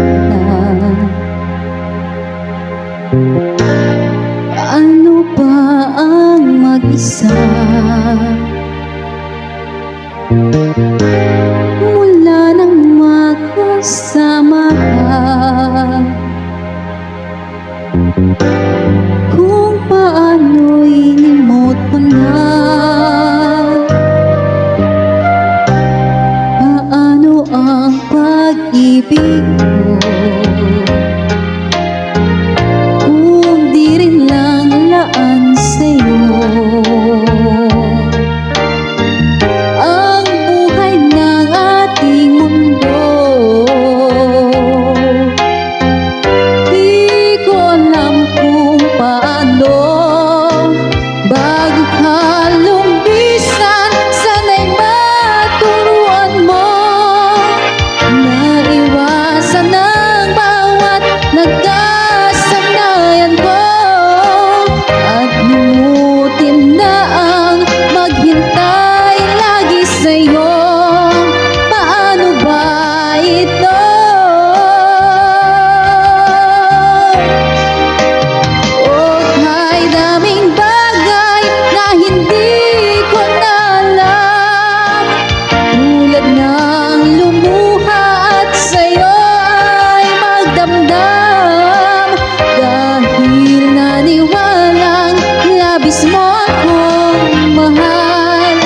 na. Paano ba ang mag-isa mula nang magkasama ka? Kung paano'y limot mo na, paano ang pag-ibig mo kung di rin lang laan sa'yo ang buhay ng ating mundo? Di ko alam kung paano bago ka lumbisan, sana'y maturuan mo na iwasan ang bawat nagkasanayan ko at limutin na ang maghintay lagi sa'yo. Paano ba ito? Oh, kay daming bagay na hindi ko na alam, tulad ng lumuha at sa'yo ay magdamdam, dahil naniwalang labis mo akong mahal.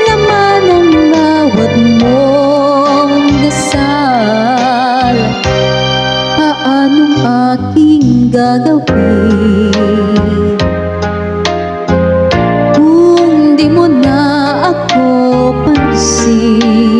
Laman ang bawat mong dasal, paanong aking gagawin kung di mo na ako pansin?